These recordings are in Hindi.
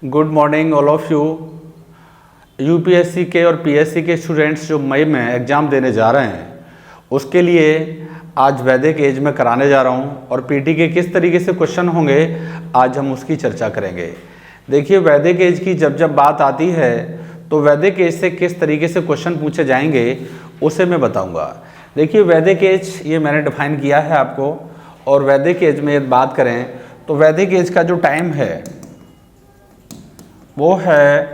Good morning all of you. UPSC के और पीएससी के स्टूडेंट्स जो मई में एग्ज़ाम देने जा रहे हैं उसके लिए आज वैदिक एज में कराने जा रहा हूं और पीटी के किस तरीके से क्वेश्चन होंगे आज हम उसकी चर्चा करेंगे। देखिए, वैदिक एज की जब बात आती है तो वैदिक एज से किस तरीके से क्वेश्चन पूछे जाएंगे उसे मैं बताऊंगा। देखिए, वैदिक एज ये मैंने डिफाइन किया है आपको, और वैदिक एज में यदि बात करें तो वैदिक एज का जो टाइम है वो है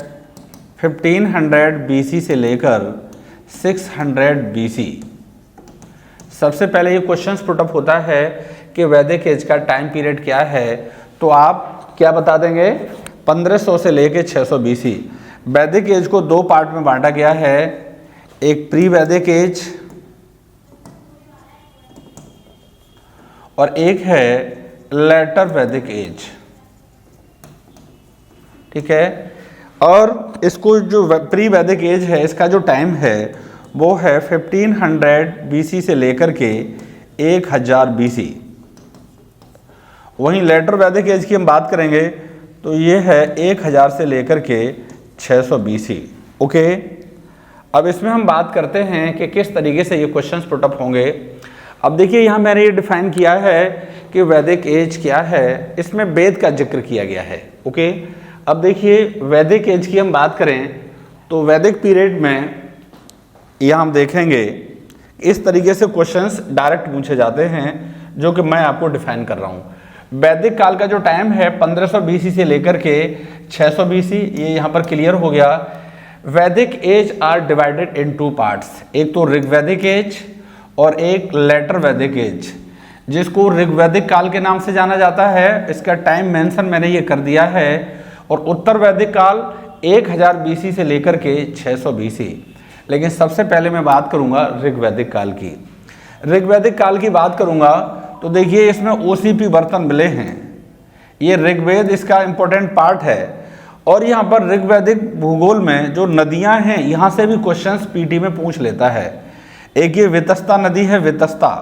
1500 BC से लेकर 600 BC। सबसे पहले ये क्वेश्चंस पुटअप होता है कि वैदिक एज का टाइम पीरियड क्या है, तो आप क्या बता देंगे 1500 से लेकर 600 BC। वैदिक एज को दो पार्ट में बांटा गया है, एक प्री वैदिक एज और एक है लेटर वैदिक एज। ठीक है, और इसको जो प्री वैदिक एज है इसका जो टाइम है वो है 1500 BC से लेकर के 1000 BC। वहीं लेटर वैदिक एज की हम बात करेंगे तो ये है 1000 से लेकर के 600 BC। ओके, अब इसमें हम बात करते हैं कि किस तरीके से ये क्वेश्चंस पुटअप होंगे। अब देखिए, यहाँ मैंने ये डिफाइन किया है कि वैदिक एज क्या है, इसमें वेद का जिक्र किया गया है। ओके, अब देखिए वैदिक एज की हम बात करें तो वैदिक पीरियड में यह हम देखेंगे इस तरीके से क्वेश्चंस डायरेक्ट पूछे जाते हैं जो कि मैं आपको डिफाइन कर रहा हूं। वैदिक काल का जो टाइम है 1500 BC से लेकर के 600 BC, ये यहाँ पर क्लियर हो गया। Vedic age are divided in two parts, एक तो ऋग्वैदिक एज और एक लेटर वैदिक एज, जिसको ऋग्वैदिक काल के नाम से जाना जाता है। इसका टाइम मेंशन मैंने ये कर दिया है। और उत्तर वैदिक काल 1000 BC से लेकर के 600 BC। लेकिन सबसे पहले मैं बात करूंगा ऋग्वैदिक काल की। ऋग्वैदिक काल की बात करूंगा तो देखिए इसमें OCP बर्तन मिले हैं। ये ऋग्वेद इसका इंपॉर्टेंट पार्ट है। और यहाँ पर ऋग्वैदिक भूगोल में जो नदियां हैं यहाँ से भी क्वेश्चंस पीटी में पूछ लेता है। एक ये वितस्ता नदी है, वितस्ता।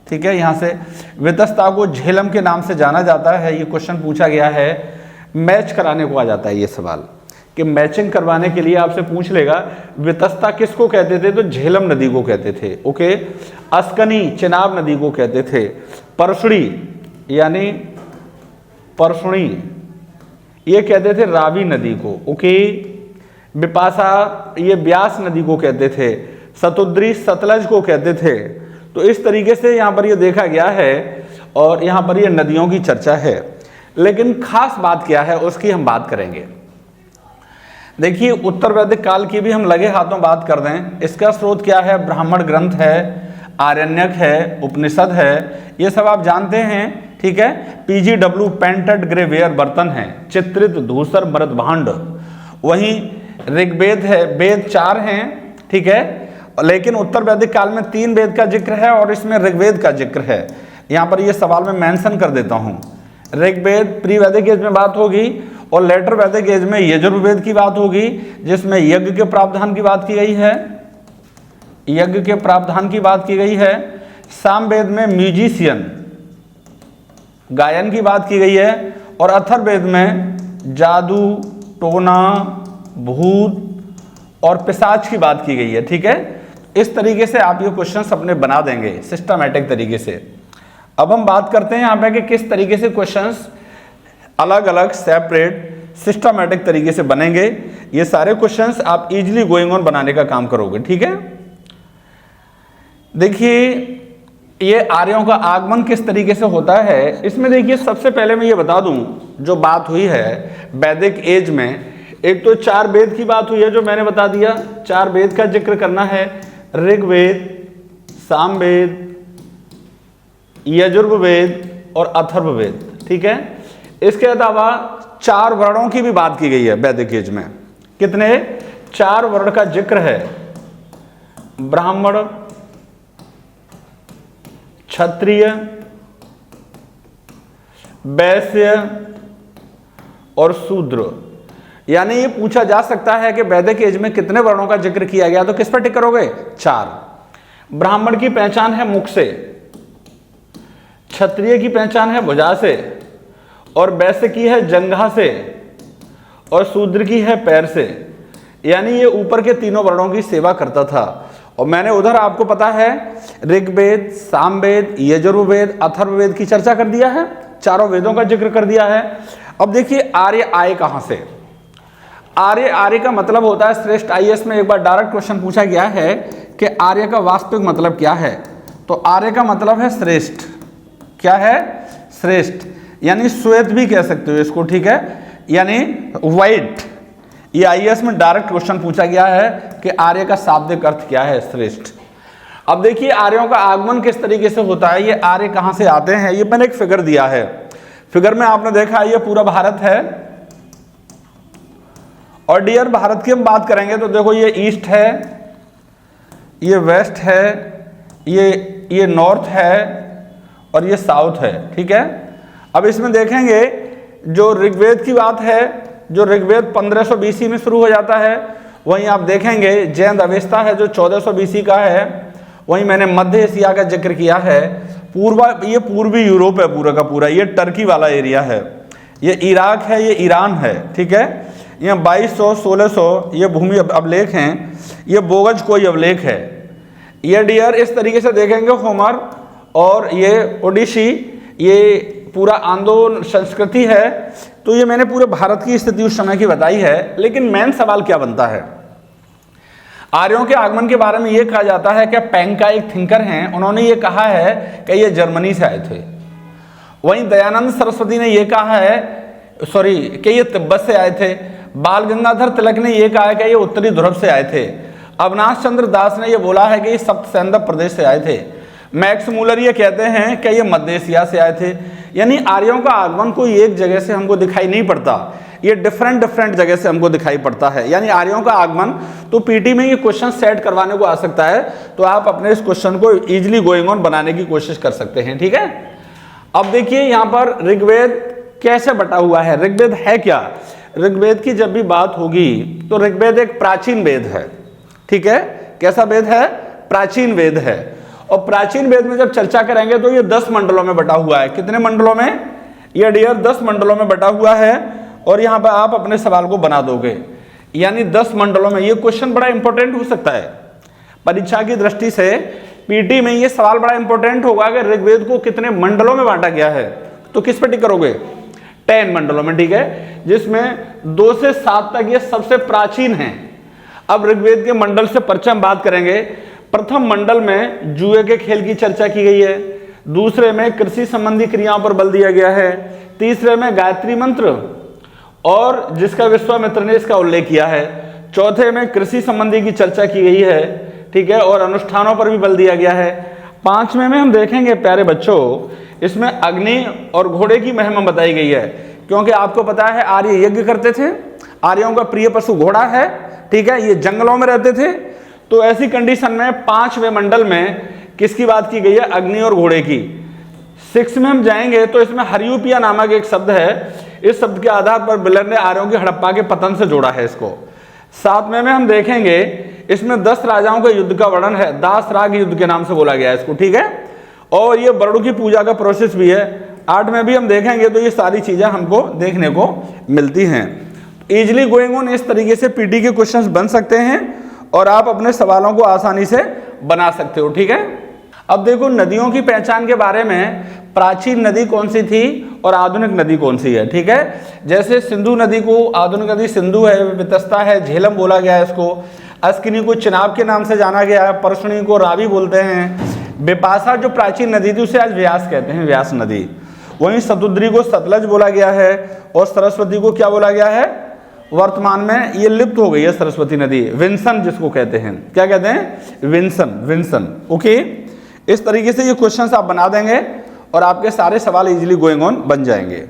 ठीक है, यहाँ से वितस्ता को झेलम के नाम से जाना जाता है। ये क्वेश्चन पूछा गया है, मैच कराने को आ जाता है ये सवाल कि मैचिंग करवाने के लिए आपसे पूछ लेगा वितस्ता किसको कहते थे, तो झेलम नदी को कहते थे। ओके, अस्कनी चिनाब नदी को कहते थे। परसुड़ी यानी परसुणी ये कहते थे रावी नदी को। ओके, बिपाशा ये ब्यास नदी को कहते थे। सतुद्री सतलज को कहते थे। तो इस तरीके से यहाँ पर ये देखा गया है और यहाँ पर ये नदियों की चर्चा है। लेकिन खास बात क्या है उसकी हम बात करेंगे। देखिए, उत्तर वैदिक काल की भी हम लगे हाथों बात कर दें। इसका स्रोत क्या है, ब्राह्मण ग्रंथ है, आरण्यक है, उपनिषद है, ये सब आप जानते हैं। ठीक है, PGW पेंटेड ग्रे वेयर बर्तन है, चित्रित धूसर मृद भांड। वहीं ऋग्वेद है, वेद 4 हैं। ठीक है, लेकिन उत्तर वैदिक काल में 3 वेद का जिक्र है और इसमें ऋग्वेद का जिक्र है। यहाँ पर ये सवाल में मेंशन कर देता हूँ। ऋग्वेद प्री वैदिक एज में बात होगी और लेटर वैदिक एज में यजुर्वेद की बात होगी, जिसमें यज्ञ के प्रावधान की बात की गई है। यज्ञ के प्रावधान की बात की गई है। सामवेद में म्यूजिशियन गायन की बात की गई है और अथर्ववेद में जादू, टोना, भूत और पिशाच की बात की गई है। ठीक है, इस तरीके से आप ये क्वेश्चंस अपने बना देंगे सिस्टमैटिक तरीके से। अब हम बात करते हैं यहाँ पे कि किस तरीके से क्वेश्चंस अलग अलग सेपरेट सिस्टमैटिक तरीके से बनेंगे। ये सारे क्वेश्चंस आप इजीली गोइंग ऑन बनाने का काम करोगे। ठीक है, देखिए ये आर्यों का आगमन किस तरीके से होता है। इसमें देखिए सबसे पहले मैं ये बता दूं, जो बात हुई है वैदिक एज में, एक तो 4 वेद की बात हुई है जो मैंने बता दिया। 4 वेद का जिक्र करना है, ऋग्वेद, सामवेद, यजुर्वेद और अथर्ववेद। ठीक है, इसके अलावा 4 वर्णों की भी बात की गई है वैदिक एज में। कितने? 4 वर्ण का जिक्र है, ब्राह्मण, क्षत्रिय, वैश्य और शूद्र। यानी ये पूछा जा सकता है कि वैदिक एज में कितने वर्णों का जिक्र किया गया, तो किस पर टिक करोगे? 4। ब्राह्मण की पहचान है मुख से, क्षत्रिय की पहचान है भुजा से और वैश्य की है जंघा से और शूद्र की है पैर से, यानी ये ऊपर के तीनों वर्णों की सेवा करता था। और मैंने उधर आपको पता है ऋग्वेद, सामवेद, यजुर्वेद, अथर्ववेद की चर्चा कर दिया है, चारों वेदों का जिक्र कर दिया है। अब देखिए आर्य आए कहां से? आर्य का मतलब होता है श्रेष्ठ। आईएएस में एक बार डायरेक्ट क्वेश्चन पूछा गया है कि आर्य का वास्तविक मतलब क्या है, तो आर्य का मतलब है श्रेष्ठ। क्या है? श्रेष्ठ, यानी श्वेत भी कह सकते हो इसको, ठीक है, यानी व्हाइट। ये आईएएस में डायरेक्ट क्वेश्चन पूछा गया है कि आर्य का शाब्दिक अर्थ क्या है? श्रेष्ठ। अब देखिए आर्यों का आगमन किस तरीके से होता है, ये आर्य कहां से आते हैं, ये मैंने एक फिगर दिया है। फिगर में आपने देखा ये पूरा भारत है, और डियर भारत की हम बात करेंगे तो देखो ये ईस्ट है, ये वेस्ट है, ये नॉर्थ है और ये साउथ है, ठीक है। अब इसमें देखेंगे जो ऋग्वेद की बात है, जो ऋग्वेद 1500 BC में शुरू हो जाता है, वहीं आप देखेंगे जैन अवेस्ता है जो 1400 BC का है। वहीं मैंने मध्य एशिया का जिक्र किया है, ये पूर्वी यूरोप है पूरा का पूरा, ये टर्की वाला एरिया है, ये इराक है, ये ईरान है, ठीक है। यहाँ 2200 1600 ये भूमि अभिलेख हैं, ये बोगज कोई अभिलेख है। ये डियर इस तरीके से देखेंगे होमर, और ये ओडिसी, ये पूरा आंदोलन संस्कृति है। तो ये मैंने पूरे भारत की स्थिति उस समय की बताई है, लेकिन मेन सवाल क्या बनता है, आर्यों के आगमन के बारे में ये कहा जाता है कि पेंका एक थिंकर हैं, उन्होंने ये कहा है कि ये जर्मनी से आए थे। वहीं दयानंद सरस्वती ने ये कहा है कि ये तिब्बत से आए थे। बाल गंगाधर तिलक ने ये कहा है कि ये उत्तरी ध्रुव से आए थे। अविनाश चंद्र दास ने ये बोला है कि ये सप्तसैंधव प्रदेश से आए थे। मैक्स मूलर ये कहते हैं कि ये मध्य एशिया से आए थे। यानी आर्यों का आगमन कोई एक जगह से हमको दिखाई नहीं पड़ता, ये डिफरेंट जगह से हमको दिखाई पड़ता है। यानी आर्यों का आगमन, तो पीटी में ये क्वेश्चन सेट करवाने को आ सकता है, तो आप अपने इस क्वेश्चन को इजीली गोइंग ऑन बनाने की कोशिश कर सकते हैं, ठीक है। अब देखिए यहाँ पर ऋग्वेद कैसे बटा हुआ है, ऋग्वेद है क्या? ऋग्वेद की जब भी बात होगी तो ऋग्वेद एक प्राचीन वेद है, ठीक है। कैसा वेद है? प्राचीन वेद है। और प्राचीन वेद में जब चर्चा करेंगे तो ये 10 मंडलों में बटा हुआ है। कितने मंडलों में? ये डियर 10 मंडलों में बटा हुआ है। और यहाँ पर आप अपने सवाल को बना दोगे, यानी 10 मंडलों में। ये क्वेश्चन बड़ा इंपॉर्टेंट हो सकता है परीक्षा की दृष्टि से, पीटी में ये सवाल बड़ा इंपॉर्टेंट होगा कि ऋग्वेद को कितने मंडलों में बांटा गया है। तो किस पे टिक करोगे? 10 मंडलों में, ठीक है, जिसमें 2 से 7 तक ये सबसे प्राचीन है। अब ऋग्वेद के मंडल से परिचय हम बात करेंगे। प्रथम मंडल में जुए के खेल की चर्चा की गई है, दूसरे में कृषि संबंधी क्रियाओं पर बल दिया गया है, तीसरे में गायत्री मंत्र और जिसका विश्वामित्र ने इसका उल्लेख किया है, चौथे में कृषि संबंधी की चर्चा की गई है, ठीक है, और अनुष्ठानों पर भी बल दिया गया है। 5वें में हम देखेंगे प्यारे बच्चों, इसमें अग्नि और घोड़े की महिमा बताई गई है, क्योंकि आपको पता है आर्य यज्ञ करते थे, आर्यों का प्रिय पशु घोड़ा है, ठीक है, ये जंगलों में रहते थे। तो ऐसी कंडीशन में 5वें मंडल में किसकी बात की गई है? अग्नि और घोड़े की। 6 में हम जाएंगे तो इसमें हरियूपिया नामक एक शब्द है, इस शब्द के आधार पर बिलर ने आर्यों के हड़प्पा के पतन से जोड़ा है इसको। 7वें में हम देखेंगे इसमें 10 राजाओं के युद्ध का वर्णन है, दास राग युद्ध के नाम से बोला गया है इसको, ठीक है, और ये वरुण की पूजा का प्रोसेस भी है। 8 में भी हम देखेंगे तो ये सारी चीजें हमको देखने को मिलती हैं। इजिली गोइंग ऑन इस तरीके से पीटी के क्वेश्चंस बन सकते हैं और आप अपने सवालों को आसानी से बना सकते हो, ठीक है। अब देखो नदियों की पहचान के बारे में, प्राचीन नदी कौन सी थी और आधुनिक नदी कौन सी है, ठीक है। जैसे सिंधु नदी को आधुनिक नदी सिंधु है, वितस्ता है, झेलम बोला गया है इसको, अस्किनी को चिनाब के नाम से जाना गया है, परसुणी को रावी बोलते हैं, बिपाशा जो प्राचीन नदी थी उसे आज व्यास कहते हैं, व्यास नदी। वहीं सतुद्री को सतलज बोला गया है और सरस्वती को क्या बोला गया है? वर्तमान में ये लिप्त हो गई है सरस्वती नदी, विंसन जिसको कहते हैं, क्या कहते हैं? विंसन। ओके, इस तरीके से ये क्वेश्चंस आप बना देंगे और आपके सारे सवाल इजीली गोइंग ऑन बन जाएंगे।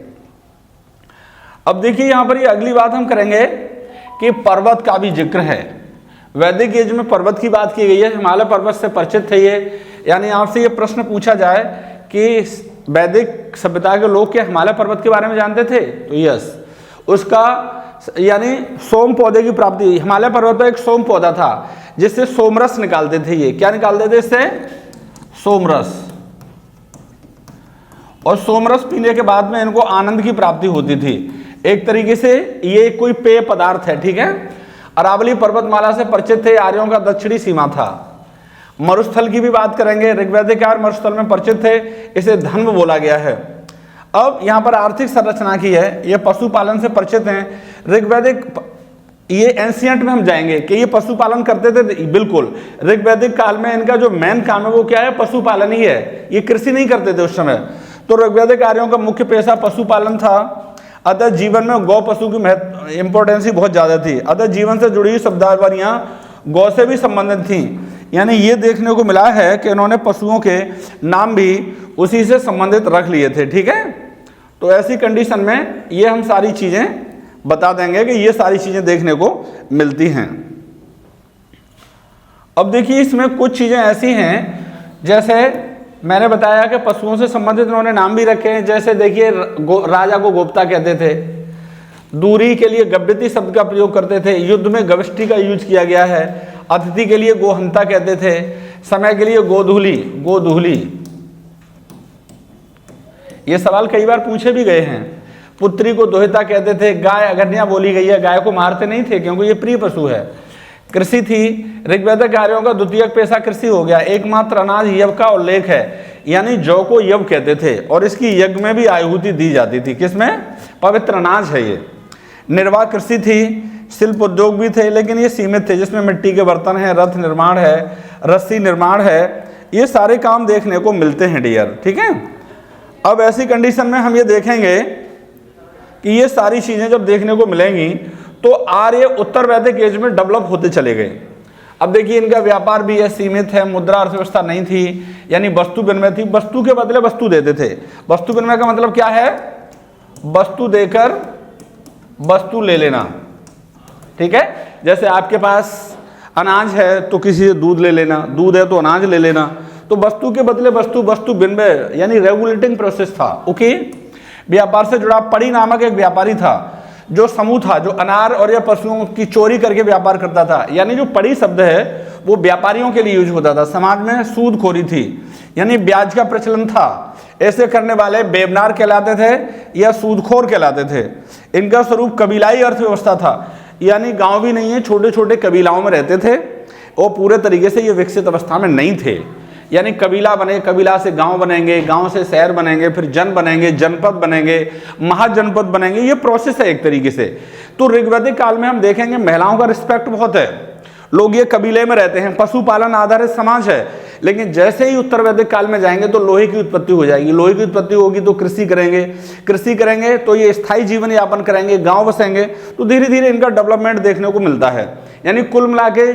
अब देखिए यहां पर ये अगली बात हम करेंगे कि पर्वत का भी जिक्र है। वैदिक एज में पर्वत की बात की गई है, हिमालय पर्वत से परिचित थे ये। यानी आपसे ये प्रश्न पूछा जाए कि वैदिक सभ्यता के लोग क्या हिमालय पर्वत के बारे में जानते थे? तो यस, उसका यानी सोम पौधे की प्राप्ति, हिमालय पर्वत पर एक सोम पौधा था जिससे सोमरस निकालते थे। ये क्या निकालते थे इससे? सोमरस। और सोमरस पीने के बाद में इनको आनंद की प्राप्ति होती थी। एक तरीके से ये कोई पेय पदार्थ है, ठीक है। अरावली पर्वतमाला से परिचित थे, आर्यों का दक्षिणी सीमा था। मरुस्थल की भी बात करेंगे, ऋग्वैदिक आर्य मरुस्थल में परिचित थे, इसे धन्व बोला गया है। अब यहाँ पर आर्थिक संरचना की है, ये पशुपालन से परिचित हैं। ऋग्वैदिक, ये एंशियंट में हम जाएंगे कि ये पशुपालन करते थे, बिल्कुल। ऋग्वैदिक काल में इनका जो मेन काम है वो क्या है, पशुपालन ही है, ये कृषि नहीं करते थे उस समय। तो ऋग्वैदिक आर्यों का मुख्य पेशा पशुपालन था। अतः जीवन में गौ पशु की महत्व इंपॉर्टेंस ही बहुत ज्यादा थी। अतः जीवन से जुड़ी हुई शब्दावलियां गौ से भी संबंधित थी, यानी ये देखने को मिला है कि इन्होंने पशुओं के नाम भी उसी से संबंधित रख लिए थे, ठीक है। तो ऐसी कंडीशन में ये हम सारी चीजें बता देंगे कि ये सारी चीजें देखने को मिलती हैं। अब देखिए इसमें कुछ चीजें ऐसी हैं, जैसे मैंने बताया कि पशुओं से संबंधित इन्होंने नाम भी रखे हैं। जैसे देखिए राजा को गोप्ता कहते थे, दूरी के लिए गव्यति शब्द का प्रयोग करते थे, युद्ध में गविष्टि का यूज किया गया है, अतिथि के लिए गोहंता कहते थे, समय के लिए गोधूली, गोधूली। ये सवाल कई बार पूछे भी गए हैं। पुत्री को दोहिता कहते थे, गाय अगन्या बोली गई है, गाय को मारते नहीं थे क्योंकि ये प्रिय पशु है। कृषि थी, ऋग्वैदिक आर्यों का द्वितीयक पेशा कृषि हो गया। एकमात्र अनाज यव का उल्लेख है, यानी जौ को यव कहते थे और इसकी यज्ञ में भी आहुति दी जाती थी। किसमें? पवित्र अनाज है ये। निर्वाह कृषि थी, शिल्प उद्योग भी थे लेकिन ये सीमित थे, जिसमें मिट्टी के बर्तन है, रथ निर्माण है, रस्सी निर्माण है, ये सारे काम देखने को मिलते हैं डियर, ठीक है। अब ऐसी कंडीशन में हम ये देखेंगे कि ये सारी चीजें जब देखने को मिलेंगी तो आर्य उत्तर वैदिक एज में डेवलप होते चले गए। अब देखिए इनका व्यापार भी है, सीमित है, मुद्रा अर्थव्यवस्था नहीं थी, यानी वस्तु विनिमय थी, वस्तु के बदले वस्तु देते थे। वस्तु विनिमय का मतलब क्या है? वस्तु देकर वस्तु ले लेना, ठीक है। जैसे आपके पास अनाज है तो किसी से दूध ले लेना, दूध है तो अनाज ले लेना, तो वस्तु के बदले वस्तु, वस्तु विनिमय यानी रेगुलेटिंग प्रोसेस था, ओके। व्यापार से जुड़ा पड़ी नामक एक व्यापारी था, जो समूह था जो अनार और या पशुओं की चोरी करके व्यापार करता था। यानी जो पड़ी शब्द है वो व्यापारियों के लिए यूज होता था। समाज में सूदखोरी थी, यानी ब्याज का प्रचलन था। ऐसे करने वाले बेवनार कहलाते थे या सूदखोर कहलाते थे। इनका स्वरूप कबीलाई अर्थव्यवस्था था, यानी गांव भी नहीं है, छोटे छोटे कबीलाओं में रहते थे और पूरे तरीके से ये विकसित अवस्था में नहीं थे। यानी कबीला बने, कबीला से गांव बनेंगे, गांव से शहर बनेंगे, फिर जन बनेंगे, जनपद बनेंगे, महाजनपद बनेंगे, ये प्रोसेस है एक तरीके से। तो ऋग्वैदिक काल में हम देखेंगे महिलाओं का रिस्पेक्ट बहुत है, लोग ये कबीले में रहते हैं, पशुपालन आधारित समाज है। लेकिन जैसे ही उत्तर वैदिक काल में जाएंगे तो लोहे की उत्पत्ति हो जाएगी, लोहे की उत्पत्ति होगी तो कृषि करेंगे, कृषि करेंगे तो ये स्थायी जीवन यापन करेंगे, गांव बसेंगे, तो धीरे धीरे इनका डेवलपमेंट देखने को मिलता है। यानी कुल मिला के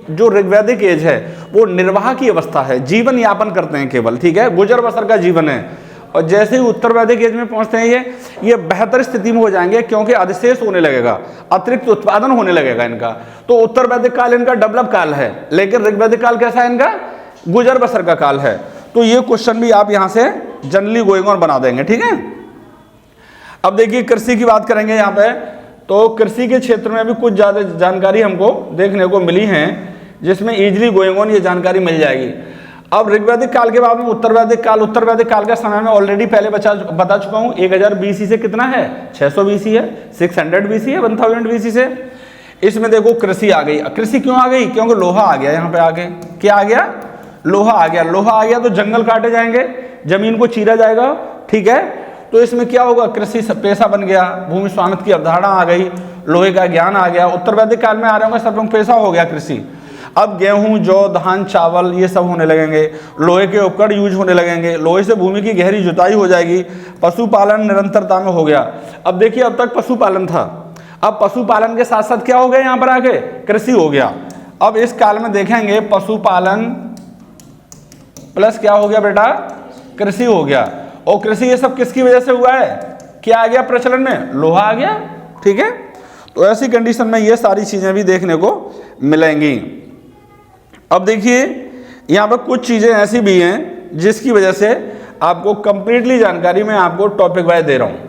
जो ऋग्वैदिक एज है वो निर्वाह की अवस्था है, जीवन यापन करते हैं केवल, ठीक है, गुजर बसर का जीवन है। और जैसे ही उत्तर वैदिक एज में पहुंचते हैं ये बेहतर स्थिति में हो जाएंगे, क्योंकि अधिशेष होने लगेगा, अतिरिक्त उत्पादन होने लगेगा इनका। तो उत्तर वैदिक काल इनका डेवलप काल है, लेकिन ऋग्वैदिक काल कैसा है? इनका गुजर बसर का काल है। तो ये क्वेश्चन भी आप यहां से जनरली गोइंग ऑन बना देंगे, ठीक है। अब देखिए कृषि की बात करेंगे यहाँ पे, तो कृषि के क्षेत्र में भी कुछ ज्यादा जानकारी हमको देखने को मिली है, जिसमें इजिली गोइंग ऑन ये जानकारी मिल जाएगी। अब ऋग्वैदिक काल के बाद में उत्तर वैदिक काल का समय में ऑलरेडी पहले बता चुका हूं। 1000 BC से कितना है? 600 BC है, 600 BC है, 1000 BC से। इसमें देखो कृषि आ गई। कृषि क्यों आ गई? क्योंकि लोहा आ गया यहाँ पे आगे। क्या आ गया? लोहा आ गया। लोहा आ गया तो जंगल काटे जाएंगे, जमीन को चीरा जाएगा, ठीक है। तो इसमें क्या होगा? कृषि पेशा बन गया, भूमि स्वामित्व की अवधारणा आ गई, लोहे का ज्ञान आ गया। उत्तर वैदिक काल में आ रहे होंगे सब लोग, पेशा हो गया कृषि। अब गेहूं, जौ, धान, चावल ये सब होने लगेंगे, लोहे के उपकरण यूज होने लगेंगे, लोहे से भूमि की गहरी जुताई हो जाएगी, पशुपालन निरंतरता में हो गया। अब देखिए अब तक पशुपालन था, अब पशुपालन के साथ साथ क्या हो गया? यहाँ पर आके कृषि हो गया। अब इस काल में देखेंगे पशुपालन प्लस क्या हो गया बेटा? कृषि हो गया। और कृषि ये सब किसकी वजह से हुआ है? क्या आ गया प्रचलन में? लोहा आ गया, ठीक है। तो ऐसी कंडीशन में ये सारी चीजें भी देखने को मिलेंगी। अब देखिए यहाँ पर कुछ चीजें ऐसी भी हैं जिसकी वजह से आपको कंप्लीटली जानकारी मैं आपको टॉपिक वाइज दे रहा हूँ।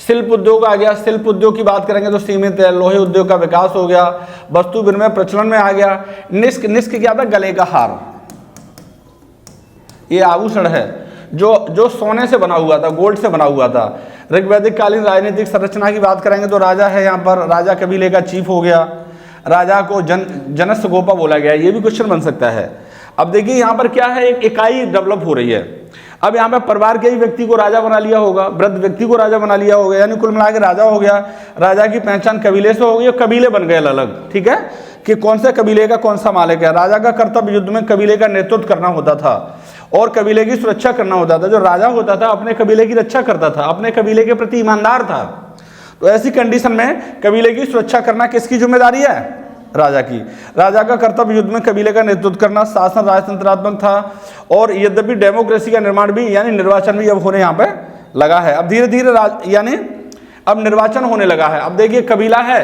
शिल्प उद्योग आ गया, शिल्प उद्योग की बात करेंगे तो सीमित है, लोहे उद्योग का विकास हो गया, वस्तु विनिमय प्रचलन में आ गया। निष्क, निष्क क्या था? गले का हार, ये आभूषण है जो सोने से बना हुआ था, गोल्ड से बना हुआ था। ऋग्वैदिक कालीन राजनीतिक संरचना की बात करेंगे तो राजा है, यहाँ पर राजा कबीले का चीफ हो गया, राजा को जनस्य गोपा बोला गया, ये भी क्वेश्चन बन सकता है। अब देखिए यहाँ पर क्या है, एक इकाई डेवलप हो रही है। अब यहाँ पे परिवार के ही व्यक्ति को राजा बना लिया होगा, वृद्ध व्यक्ति को राजा बना लिया होगा, यानी कुल मिला के राजा हो गया। राजा की पहचान कबीले से हो गई, कबीले बन गए अलग, ठीक है, कि कौन से कबीले का कौन सा मालिक है। राजा का कर्तव्य युद्ध में कबीले का नेतृत्व करना होता था और कबीले की सुरक्षा करना होता था। जो राजा होता था अपने कबीले की रक्षा करता था, अपने कबीले के प्रति ईमानदार था। तो ऐसी कंडीशन में कबीले की सुरक्षा करना किसकी जिम्मेदारी है? राजा की। राजा का कर्तव्य युद्ध में कबीले का नेतृत्व करना, शासन राजतंत्रात्मक था और यद्यपि डेमोक्रेसी का निर्माण भी यानी निर्वाचन भी अब होने यहाँ पे लगा है। अब धीरे धीरे यानी अब निर्वाचन होने लगा है। अब देखिए कबीला है,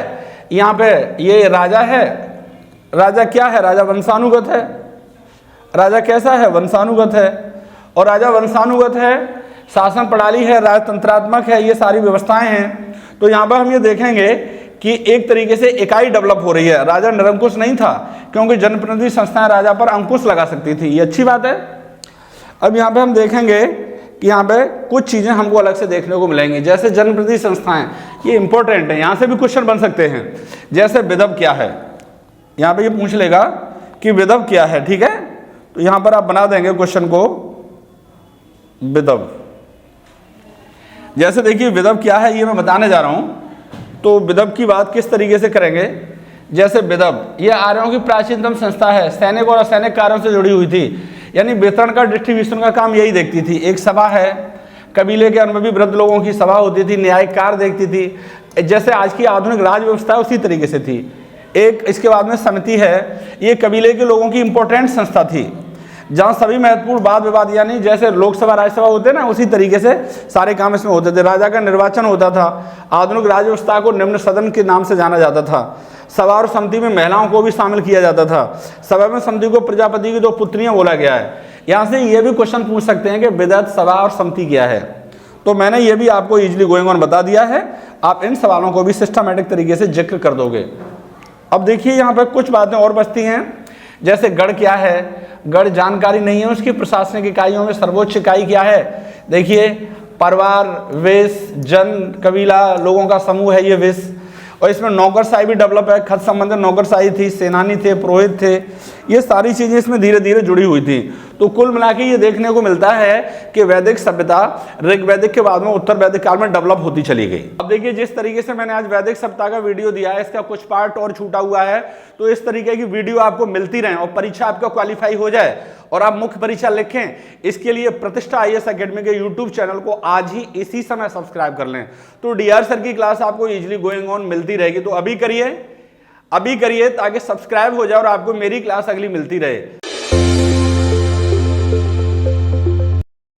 यहाँ पे ये राजा है। राजा क्या है? राजा वंशानुगत है। राजा कैसा है? वंशानुगत है। और राजा वंशानुगत है, शासन प्रणाली है, राजतंत्रात्मक है, ये सारी व्यवस्थाएं हैं। तो यहाँ पर हम ये देखेंगे कि एक तरीके से इकाई डेवलप हो रही है। राजा निरंकुश नहीं था, क्योंकि जनप्रतिनिधि संस्थाएं राजा पर अंकुश लगा सकती थी, ये अच्छी बात है। अब यहाँ पे हम देखेंगे कि यहाँ पे कुछ चीजें हमको अलग से देखने को मिलेंगी, जैसे जनप्रतिनिधि संस्थाएं, ये इंपॉर्टेंट है, यहाँ से भी क्वेश्चन बन सकते हैं। जैसे विधव क्या है, यहाँ पे ये पूछ लेगा कि विधव क्या है, ठीक है। तो यहाँ पर आप बना देंगे क्वेश्चन को विधव। जैसे देखिए विधव क्या है ये मैं बताने जा रहा हूँ। तो विधव की बात किस तरीके से करेंगे, जैसे विधव ये आर्यों की प्राचीनतम संस्था है, सैनिक और असैनिक कार्यों से जुड़ी हुई थी, यानी वितरण का डिस्ट्रीब्यूशन का काम यही देखती थी। एक सभा है, कबीले के अनुभवी वृद्ध लोगों की सभा होती थी, न्यायिक कार्य देखती थी, जैसे आज की आधुनिक राज व्यवस्था उसी तरीके से थी। एक इसके बाद में समिति है, ये कबीले के लोगों की इंपॉर्टेंट संस्था थी, जहाँ सभी महत्वपूर्ण वाद विवाद यानी जैसे लोकसभा राज्यसभा होते हैं ना, उसी तरीके से सारे काम इसमें होते थे। राजा का निर्वाचन होता था। आधुनिक राज्य व्यवस्था को निम्न सदन के नाम से जाना जाता था। सभा और समिति में महिलाओं को भी शामिल किया जाता था। सभा में समिति को प्रजापति की 2 पुत्रियां बोला गया है। यहाँ से ये भी क्वेश्चन पूछ सकते हैं कि विधव, सभा और समिति क्या है। तो मैंने ये भी आपको इजिली गोइंग ऑन बता दिया है, आप इन सवालों को भी सिस्टमैटिक तरीके से जिक्र कर दोगे। अब देखिए यहाँ पर कुछ बातें और बचती हैं, जैसे गढ़ क्या है, गढ़ जानकारी नहीं है उसकी। प्रशासनिक इकाइयों में सर्वोच्च इकाई क्या है, देखिए परिवार, वेश, जन, कबीला, लोगों का समूह है ये वेश। और इसमें नौकरशाही भी डेवलप है, खत संबंधित नौकरशाही थी, सेनानी थे, पुरोहित थे, ये सारी चीजें इसमें धीरे धीरे जुड़ी हुई थी। तो कुल मिला के ये देखने को मिलता है कि वैदिक सभ्यता ऋग्वैदिक के बाद में उत्तर वैदिक काल में डेवलप होती चली गई। अब देखिए जिस तरीके से मैंने आज वैदिक सभ्यता का वीडियो दिया है, इसका कुछ पार्ट और छूटा हुआ है, तो इस तरीके की वीडियो आपको मिलती रहे और परीक्षा आपका क्वालिफाई हो जाए और आप मुख्य परीक्षा लिखें। इसके लिए प्रतिष्ठा IAS अकेडमी के यूट्यूब चैनल को आज ही इसी समय सब्सक्राइब कर लें, तो DR सर की क्लास आपको इजिली गोइंग ऑन मिलती रहेगी। तो अभी करिए ताकि सब्सक्राइब हो जाए और आपको मेरी क्लास अगली मिलती रहे।